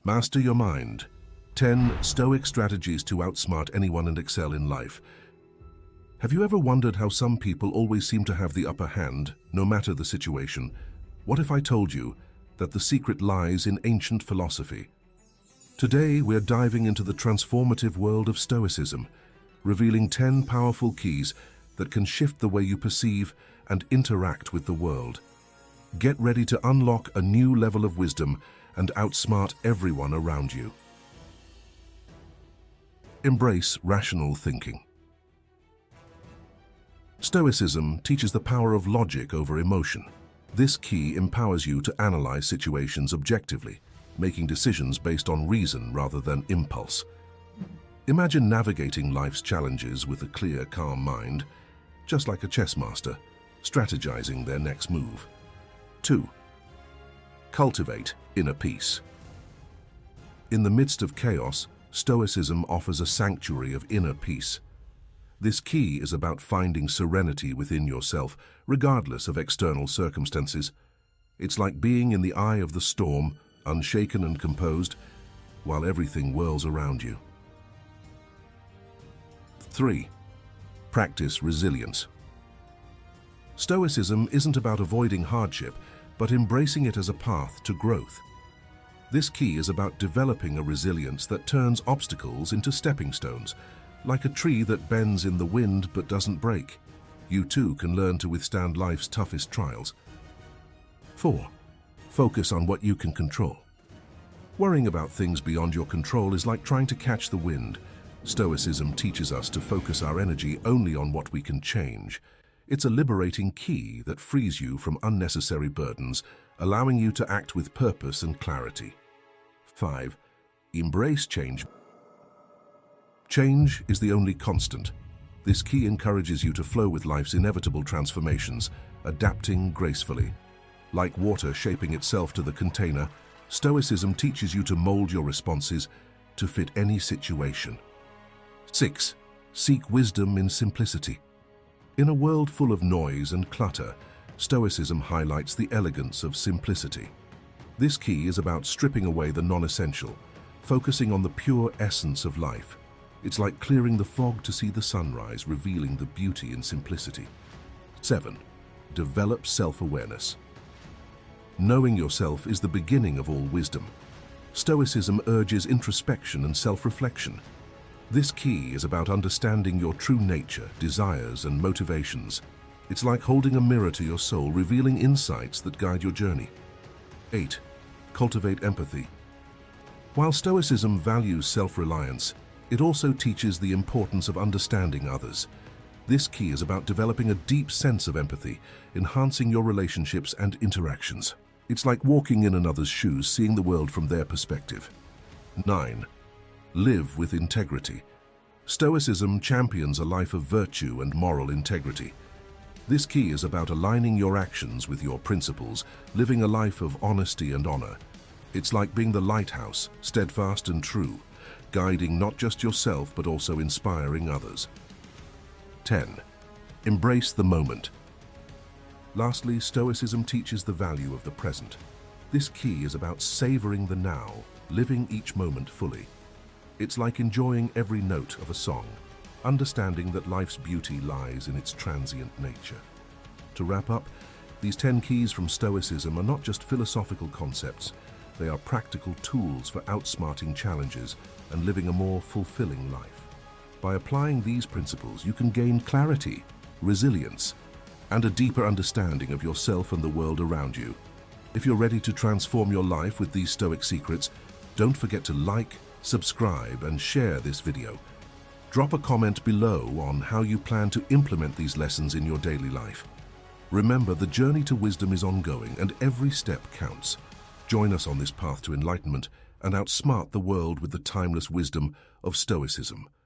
Master your mind. 10 Stoic Strategies to Outsmart Anyone and Excel in Life. Have you ever wondered how some people always seem to have the upper hand, no matter the situation? What if I told you that the secret lies in ancient philosophy? Today, we're diving into the transformative world of Stoicism, revealing 10 powerful keys that can shift the way you perceive and interact with the world. Get ready to unlock a new level of wisdom and outsmart everyone around you. Embrace rational thinking. Stoicism teaches the power of logic over emotion. This key empowers you to analyze situations objectively, making decisions based on reason rather than impulse. Imagine navigating life's challenges with a clear, calm mind, just like a chess master, strategizing their next move. 2. Cultivate inner peace. In the midst of chaos, Stoicism offers a sanctuary of inner peace. This key is about finding serenity within yourself, regardless of external circumstances. It's like being in the eye of the storm, unshaken and composed, while everything whirls around you. 3. Practice resilience. Stoicism isn't about avoiding hardship, but embracing it as a path to growth. This key is about developing a resilience that turns obstacles into stepping stones. Like a tree that bends in the wind but doesn't break, you too can learn to withstand life's toughest trials. 4. Focus on what you can control. Worrying about things beyond your control is like trying to catch the wind. Stoicism teaches us to focus our energy only on what we can change. It's a liberating key that frees you from unnecessary burdens, allowing you to act with purpose and clarity. 5. Embrace change. Change is the only constant. This key encourages you to flow with life's inevitable transformations, adapting gracefully. Like water shaping itself to the container, Stoicism teaches you to mold your responses to fit any situation. 6. Seek wisdom in simplicity. In a world full of noise and clutter, Stoicism highlights the elegance of simplicity. This key is about stripping away the non-essential, focusing on the pure essence of life. It's like clearing the fog to see the sunrise, revealing the beauty in simplicity. 7. Develop self-awareness. Knowing yourself is the beginning of all wisdom. Stoicism urges introspection and self-reflection. This key is about understanding your true nature, desires, and motivations. It's like holding a mirror to your soul, revealing insights that guide your journey. 8. Cultivate empathy. While Stoicism values self-reliance, it also teaches the importance of understanding others. This key is about developing a deep sense of empathy, enhancing your relationships and interactions. It's like walking in another's shoes, seeing the world from their perspective. 9. Live with integrity. Stoicism champions a life of virtue and moral integrity. This key is about aligning your actions with your principles, living a life of honesty and honor. It's like being the lighthouse, steadfast and true, guiding not just yourself but also inspiring others. 10. Embrace the moment. Lastly, Stoicism teaches the value of the present. This key is about savoring the now, living each moment fully. It's like enjoying every note of a song, understanding that life's beauty lies in its transient nature. To wrap up, these 10 keys from Stoicism are not just philosophical concepts, they are practical tools for outsmarting challenges and living a more fulfilling life. By applying these principles, you can gain clarity, resilience, and a deeper understanding of yourself and the world around you. If you're ready to transform your life with these Stoic secrets, don't forget to like, subscribe, and share this video. Drop a comment below on how you plan to implement these lessons in your daily life. Remember, the journey to wisdom is ongoing, and every step counts. Join us on this path to enlightenment and outsmart the world with the timeless wisdom of Stoicism.